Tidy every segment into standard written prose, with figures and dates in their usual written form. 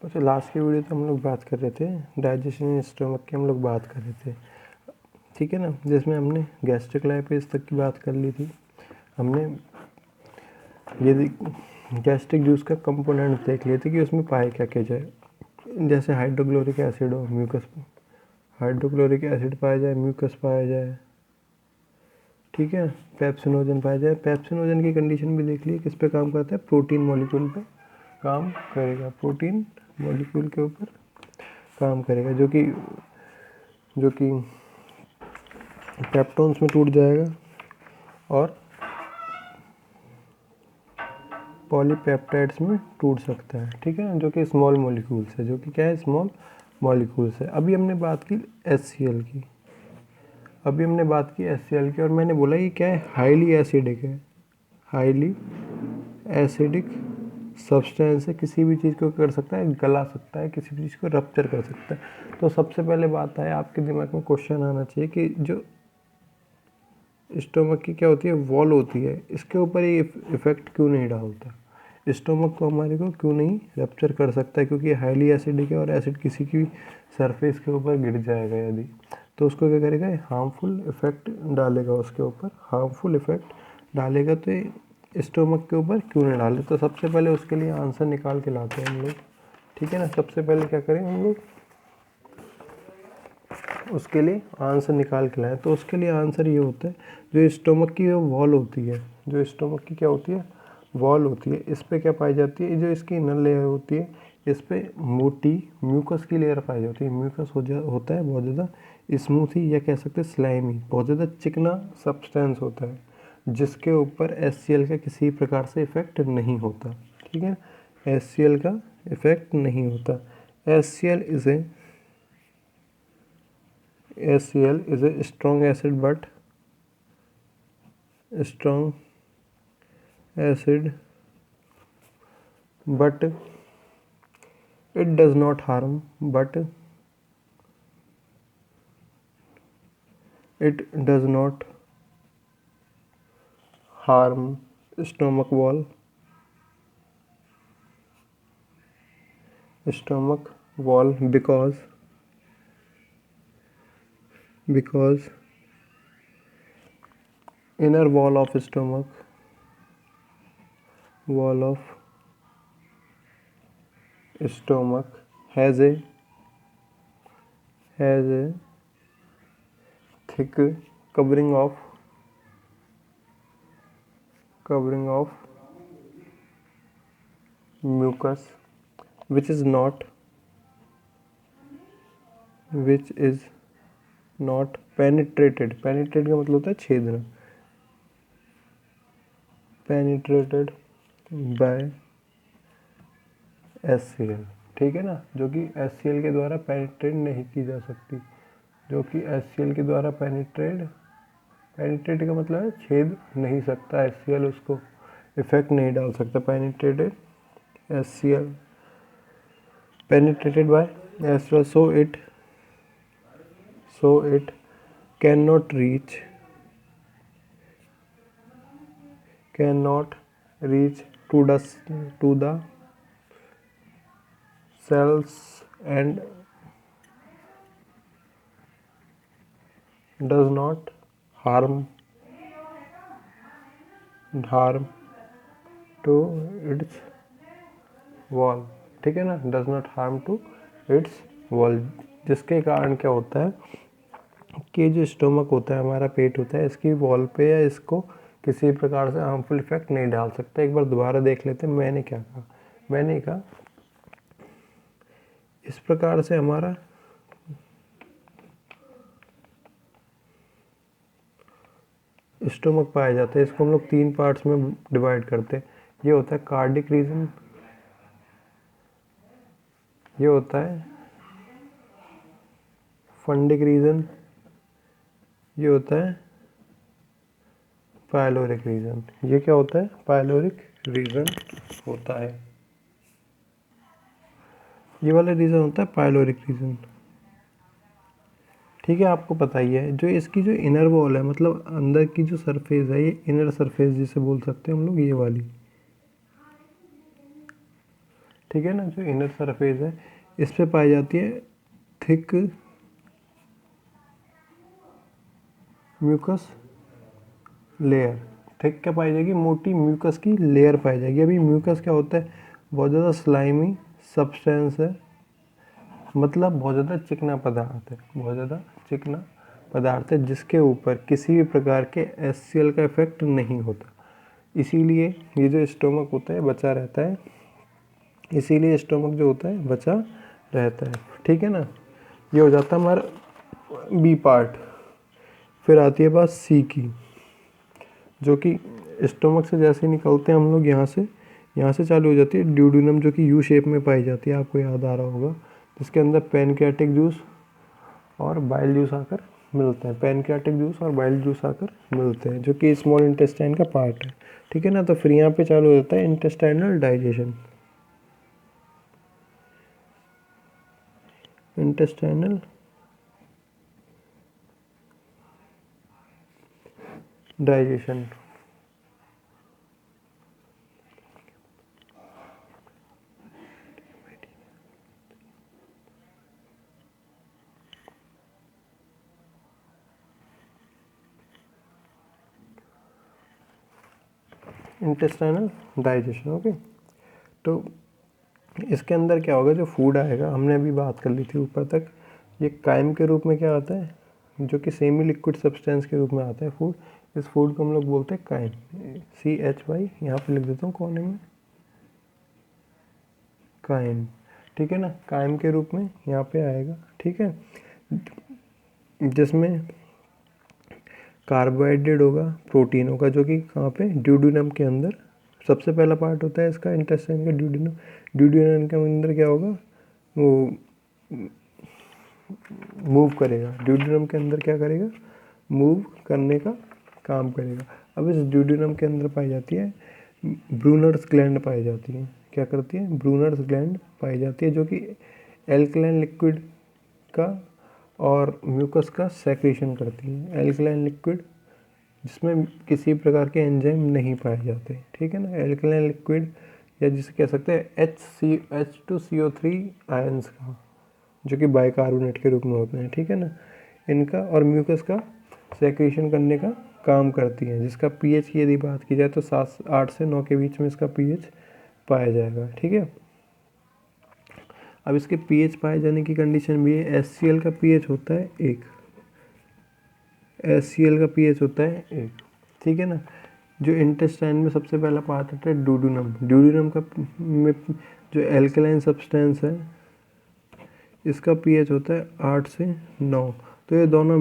अच्छा, लास्ट की वीडियो तो हम लोग बात कर रहे थे डाइजेशन इन स्टमक की, हम लोग बात कर रहे थे, ठीक है ना, जिसमें हमने गैस्ट्रिक लाइपेज तक की बात कर ली थी। हमने यदि गैस्ट्रिक जूस का कंपोनेंट देख लिए थे कि उसमें पाया क्या क्या जाए, जैसे हाइड्रोक्लोरिक एसिड हो, म्यूकस, हाइड्रोक्लोरिक एसिड पाया जाए, म्यूकस पाया जाए, ठीक है, पेप्सिनोजन पाया जाए। पेप्सिनोजन की कंडीशन भी देख ली, किस पे काम करता है, प्रोटीन मॉलिक्यूल पे काम करेगा, प्रोटीन मॉलिक्यूल के ऊपर काम करेगा, जो कि पेप्टोन्स में टूट जाएगा और पॉलीपेप्टाइड्स में टूट सकता है, ठीक है ना, जो कि स्मॉल मॉलिक्यूल्स है, जो कि क्या है, स्मॉल मॉलिक्यूल्स है। अभी हमने बात की HCl की, और मैंने बोला ये क्या है, हाईली एसिडिक है, हाईली एसिडिक सब्सटेंस है, किसी भी चीज़ को कर सकता है, गला सकता है, किसी भी चीज़ को रप्चर कर सकता है। तो सबसे पहले बात है, आपके दिमाग में क्वेश्चन आना चाहिए कि जो स्टोमक की क्या होती है, वॉल होती है, इसके ऊपर ये इफेक्ट क्यों नहीं डालता, स्टोमक को हमारे को क्यों नहीं रप्चर कर सकता है, क्योंकि हाईली एसिडिक है और एसिड किसी की सरफेस के ऊपर गिर जाएगा यदि, तो उसको क्या करेगा, हार्मफुल इफेक्ट डालेगा, उसके ऊपर हार्मफुल इफेक्ट डालेगा। तो ये स्टोमक के ऊपर क्यों नहीं डाले, तो सबसे पहले उसके लिए आंसर निकाल के लाते हैं हम लोग, ठीक है ना। सबसे पहले क्या करें हम लोग, उसके लिए आंसर निकाल के लाएं। तो उसके लिए आंसर ये होता है, जो स्टोमक की वॉल होती है, जो स्टोमक की क्या होती है, वॉल होती है, इस पे क्या पाई जाती है, जो इसकी इनर लेयर होती है, इस पे मोटी म्यूकस की लेयर पाई जाती है। म्यूकस होता है बहुत ज़्यादा स्मूथी, या कह सकते हैं स्लाइमी, बहुत ज़्यादा चिकना सब्सटेंस होता है, जिसके ऊपर HCl का किसी प्रकार से इफेक्ट नहीं होता, ठीक है, HCl का इफेक्ट नहीं होता। HCl is a strong acid, but it does not harm, stomach wall because inner wall of stomach has a thick covering of mucus, which is not penetrated का मतलब होता है छेदना, penetrated by HCl, ठीक है ना, जो कि HCl के द्वारा पेनिट्रेट नहीं की जा सकती, जो कि HCl के द्वारा पेनिट्रेट का मतलब है छेद नहीं सकता, HCl उसको इफेक्ट नहीं डाल सकता। Penetrated HCl penetrated by HCl, so it cannot reach to the cells and does not harm to its wall, ठीक है ना, does not harm to its wall, जिसके कारण क्या होता है कि जो स्टोमक होता है, हमारा पेट होता है, इसकी वॉल पे या इसको किसी प्रकार से हार्मफुल इफेक्ट नहीं डाल सकता। एक बार दोबारा देख लेते हैं मैंने क्या कहा। मैंने कहा इस प्रकार से हमारा स्टोमक पाया जाता है, इसको हम लोग 3 पार्ट्स में डिवाइड करते हैं। ये होता है कार्डिक रीजन, ये होता है फंडिक रीजन, ये होता है पायलोरिक रीजन। ये क्या होता है, पायलोरिक रीजन होता है, ये वाला रीजन होता है पायलोरिक रीजन, ठीक है। आपको पता ही है, जो इसकी जो इनर वॉल है, मतलब अंदर की जो सरफेस है, ये इनर सरफेस जिसे बोल सकते हैं हम लोग, ये वाली, ठीक है ना, जो इनर सरफेस है इस पे पाई जाती है थिक म्यूकस लेयर। थिक क्या पाई जाएगी, मोटी म्यूकस की लेयर पाई जाएगी। अभी म्यूकस क्या होता है, बहुत ज़्यादा स्लाइमी सब्सटेंस है, मतलब बहुत ज़्यादा चिकना पदार्थ है, बहुत ज़्यादा चिकना पदार्थ है जिसके ऊपर किसी भी प्रकार के HCl का इफेक्ट नहीं होता। इसीलिए ये जो स्टोमक होता है बचा रहता है, इसीलिए स्टोमक जो होता है बचा रहता है। ठीक है ना, ये हो जाता है हमारा बी पार्ट। फिर आती है बात सी की, जो कि स्टोमक से जैसे निकलते हैं हम लोग यहाँ से चालू हो जाती है ड्यूडेनम, जो कि यू शेप में पाई जाती है, आपको याद आ रहा होगा, जिसके अंदर पैनक्रियाटिक जूस और बाइल जूस आकर मिलते हैं। पैनक्रियाटिक जूस और बाइल जूस आकर मिलते हैं, जो कि स्मॉल इंटेस्टाइन का पार्ट है। ठीक है ना, तो फिर यहाँ पे चालू हो जाता है intestinal digestion. Intestinal digestion, intestinal digestion. Okay, तो इसके अंदर क्या होगा, जो फूड आएगा, हमने अभी बात कर ली थी ऊपर तक, ये काइम के रूप में क्या आता है, जो कि सेमी लिक्विड सब्सटेंस के रूप में आता है फूड। इस फूड को हम लोग बोलते हैं काइम, CHY, यहाँ पे लिख देता हूँ कोने में, काइम। ठीक है ना, काइम के रूप में यहाँ पे आएगा। ठीक है, जिसमें कार्बोहाइड्रेट होगा, प्रोटीन होगा, जो कि कहाँ पे, ड्यूडेनम के अंदर सबसे पहला पार्ट होता है इसका इंटेस्टाइन का, ड्यूडेनम। ड्यूडेनम के अंदर क्या होगा, वो मूव करेगा, ड्यूडेनम के अंदर क्या करेगा, मूव करने का काम करेगा। अब इस ड्यूडेनम के अंदर पाई जाती है ब्रूनर्स ग्लैंड पाई जाती है। क्या करती है, ब्रूनर्स ग्लैंड पाई जाती है, जो कि एल्कलाइन लिक्विड का और म्यूकस का सेक्रेशन करती है। एल्कलाइन लिक्विड जिसमें किसी प्रकार के एंजाइम नहीं पाए जाते। ठीक है ना, एल्कलाइन लिक्विड, या जिसे कह सकते हैं H2CO3 आयंस का, जो कि बाइकार्बोनेट के रूप में होते हैं। ठीक है ना, इनका और म्यूकस का सेक्रेशन करने का काम करती है, जिसका pH की यदि बात की जाए तो 8 से 9 के बीच में इसका pH पाया जाएगा। ठीक है, अब इसके pH पाए जाने की कंडीशन भी है। HCl का pH होता है 1, HCl का pH होता है 1। ठीक है ना, जो इंटेस्टाइन में सबसे पहला पार्ट होता है ड्यूडेनम। ड्यूडेनम का में जो एल्कलाइन सब्सटेंस है, इसका pH होता है 8 से 9। तो ये दोनों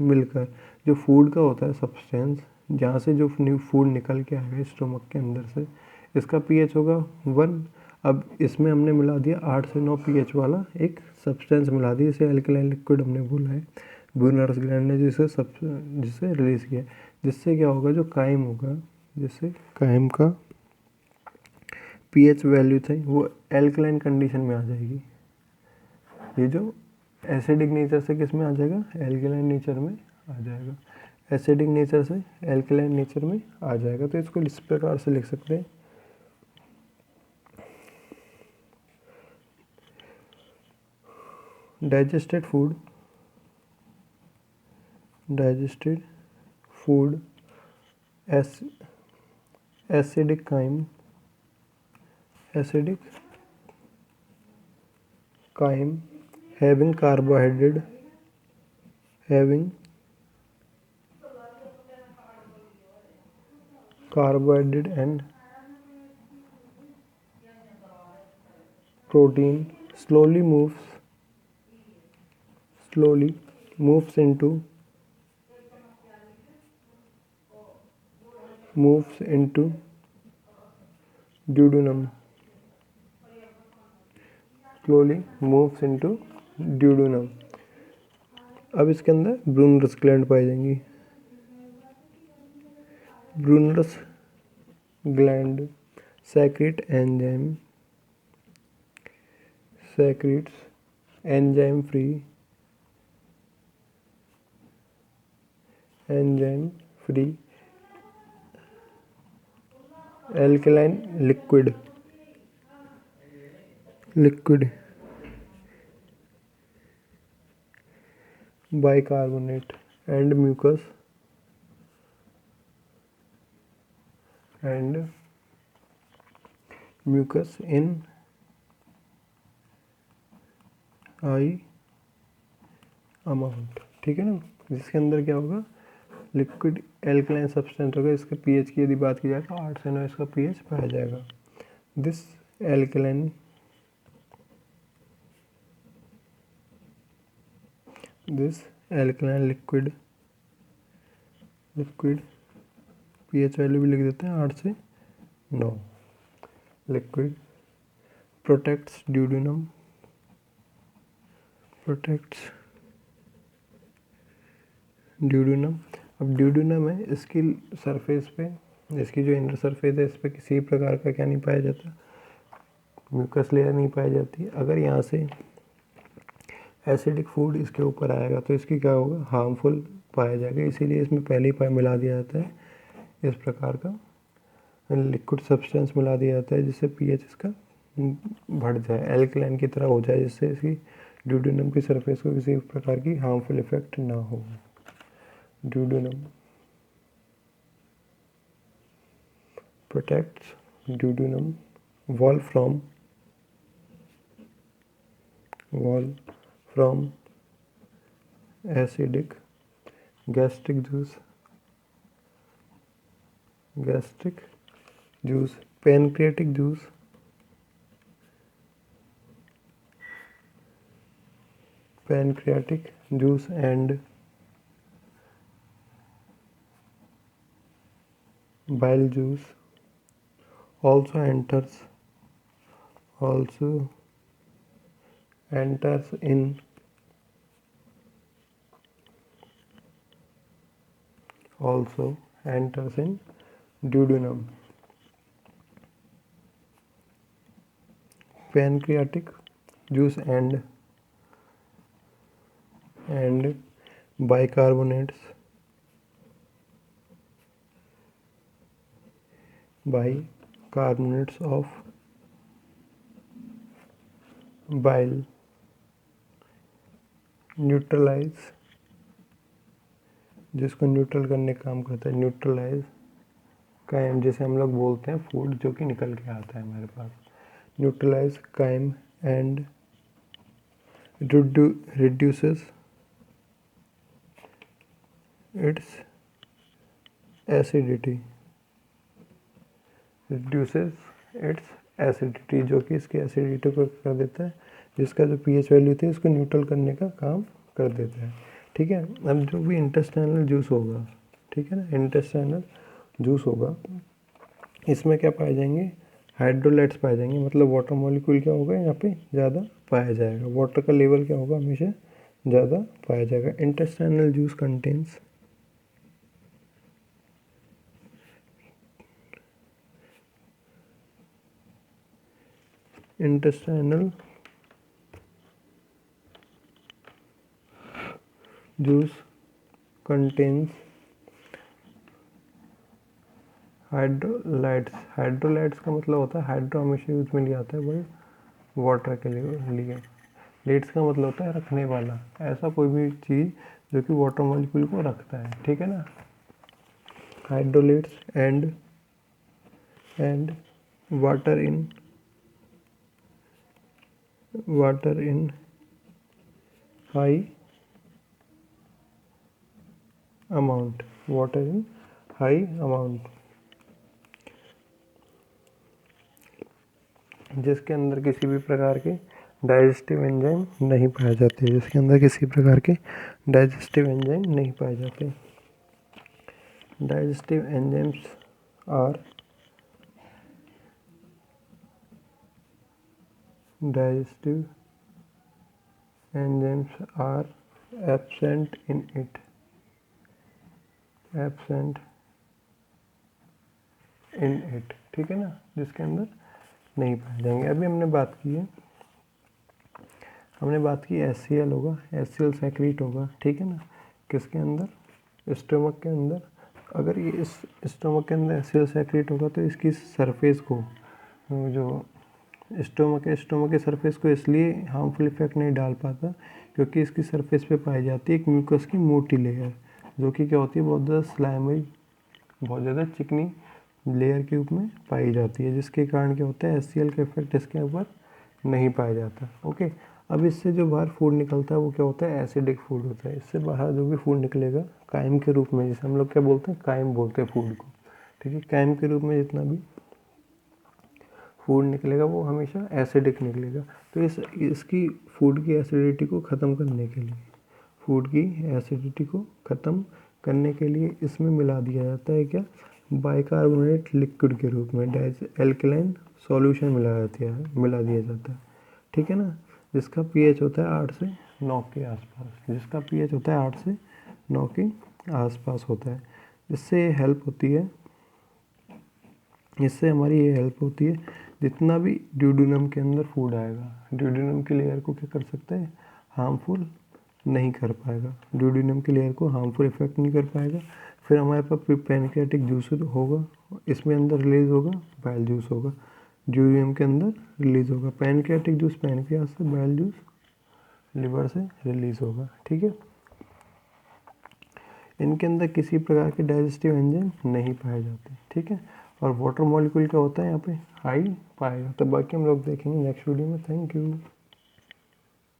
मिलकर जो फूड का होता है सब्सटेंस, जहाँ से जो फूड निकल के आएगा स्टोमक के अंदर से, इसका pH होगा 1। अब इसमें हमने मिला दिया 8 से 9 pH वाला एक सब्सटेंस मिला दिया, इसे एल्कलाइन लिक्विड हमने बोला है। ब्रूनर्स ग्लैंड ने जिसे रिलीज़ किया, जिससे क्या होगा, जो काइम होगा, जिससे काइम का pH वैल्यू था वो एल्कलाइन कंडीशन में आ जाएगी। ये जो एसिडिक नेचर से किस में आ जाएगा, एल्कलाइन नेचर में आ जाएगा। एसिडिक नेचर से एल्कलाइन नेचर में आ जाएगा। तो इसको इस प्रकार से लिख सकते हैं, digested food acidic chyme having carbohydrate and protein slowly moves into duodenum, अब इसके अंदर ब्रूनर्स ग्लैंड पाई जाएंगी। Brunner's gland secretes enzyme free alkaline liquid liquid bicarbonate and mucus in high amount, ठीक है ना। जिसके अंदर क्या होगा, लिक्विड एल्कलाइन सब्सटेंस होगा। इसके पीएच की यदि बात की जाए तो 8 से 9 इसका पीएच पाया जाएगा। This alkaline liquid pH value भी लिख देते हैं 8 से 9। लिक्विड प्रोटेक्ट्स ड्यूडेनम अब ड्यूडेनम है, इसकी सरफेस पे, इसकी जो इनर सरफेस है, इस पर किसी प्रकार का क्या नहीं पाया जाता, म्यूकस लेयर नहीं पाई जाती। अगर यहाँ से एसिडिक फूड इसके ऊपर आएगा तो इसकी क्या होगा, हार्मफुल पाया जाएगा। इसीलिए इसमें पहले ही मिला दिया जाता है इस प्रकार का लिक्विड सब्सटेंस मिला दिया जाता है, जिससे पीएच इसका बढ़ जाए, एल्कलाइन की तरह हो जाए, जिससे इसकी ड्यूडेनम की सरफेस को किसी प्रकार की हार्मफुल इफेक्ट ना हो। Duodenum protects duodenum wall from acidic gastric juice, pancreatic juice and bile juice also enters in duodenum. Pancreatic juice and bicarbonates of bile neutralise, जिसको न्यूट्रल करने का काम करता है, न्यूट्रलाइज काइम, जैसे हम लोग बोलते हैं फूड जो कि निकल के आता है हमारे पास, neutralise chyme and reduces its acidity, जो कि इसकी एसिडिटी को कर देता है, जिसका जो पीएच वैल्यू थी उसको न्यूट्रल करने का काम कर देता है, ठीक है। अब जो भी इंटेस्टाइनल जूस होगा, ठीक है ना, इंटेस्टाइनल जूस होगा, इसमें क्या पाए जाएंगे, हाइड्रोलाइट्स पाए जाएंगे, मतलब वाटर मॉलिक्यूल क्या होगा यहाँ पे ज़्यादा पाया जाएगा, वाटर का लेवल क्या होगा हमेशा ज़्यादा पाया जाएगा। इंटेस्टाइनल जूस कंटेन्स हाइड्रोलाइट्स का मतलब होता है, हाइड्रो हमेशा यूज में लिया आता है बट वाटर के लिए, लेट्स का मतलब होता है रखने वाला, ऐसा कोई भी चीज़ जो कि वाटर मॉलिक्यूल को रखता है, ठीक है ना। Hydrolates and water in high amount, जिसके अंदर किसी भी प्रकार के डाइजेस्टिव एंजाइम नहीं पाए जाते, digestive enzymes are absent in it, ठीक है ना, जिसके अंदर नहीं पाए जाएंगे। अभी हमने बात की HCl होगा, HCl सेक्रेट होगा, ठीक है ना, किसके अंदर, स्टमक के अंदर। अगर ये इस स्टमक के अंदर HCl सेक्रेट होगा तो इसकी सरफेस को जो स्टोमक है, स्टोमक के सरफेस को इसलिए हार्मफुल इफेक्ट नहीं डाल पाता क्योंकि इसकी सरफेस पे पाई जाती है एक म्यूकस की मोटी लेयर, जो कि क्या होती है, बहुत ज़्यादा स्लाइमरी, बहुत ज़्यादा चिकनी लेयर के रूप में पाई जाती है, जिसके कारण क्या होता है, HCl का इफेक्ट इसके ऊपर नहीं पाया जाता। ओके, अब इससे जो बाहर फूड निकलता है वो क्या होता है, एसिडिक फूड होता है। इससे बाहर जो भी फूड निकलेगा काइम के रूप में, जैसे हम लोग क्या बोलते हैं, काइम बोलते हैं फूड को, ठीक है। काइम के रूप में जितना भी फूड निकलेगा वो हमेशा एसिडिक निकलेगा। तो इसकी फूड की एसिडिटी को ख़त्म करने के लिए, फूड की एसिडिटी को ख़त्म करने के लिए इसमें मिला दिया जाता है क्या, बाइकार्बोनेट लिक्विड के रूप में एल्कलाइन सॉल्यूशन मिला दिया जाता है, ठीक है ना, जिसका pH होता है 8 से 9 के आसपास, जिसका pH होता है 8 से 9 के आसपास होता है। इससे हेल्प होती है, इससे हमारी ये हेल्प होती है, जितना भी ड्यूडेनम के अंदर फूड आएगा, ड्यूडेनम की लेयर को क्या कर सकता है, हार्मफुल नहीं कर पाएगा, ड्यूडेनम की लेयर को हार्मफुल इफेक्ट नहीं कर पाएगा। फिर हमारे पास पैनक्रियाटिक जूस होगा, इसमें अंदर रिलीज होगा, बाइल जूस होगा, ड्यूडेनम के अंदर रिलीज होगा। पैनक्रियाटिक जूस पैनक्रियाज से, बाइल जूस लिवर से रिलीज होगा, ठीक है। इनके अंदर किसी प्रकार के डाइजेस्टिव एंजाइम नहीं पाए जाते, ठीक है। और वाटर मॉलिक्यूल क्या होता है यहाँ पे, हाई पाया जाता है। बाकी हम लोग देखेंगे नेक्स्ट वीडियो में। Thank you.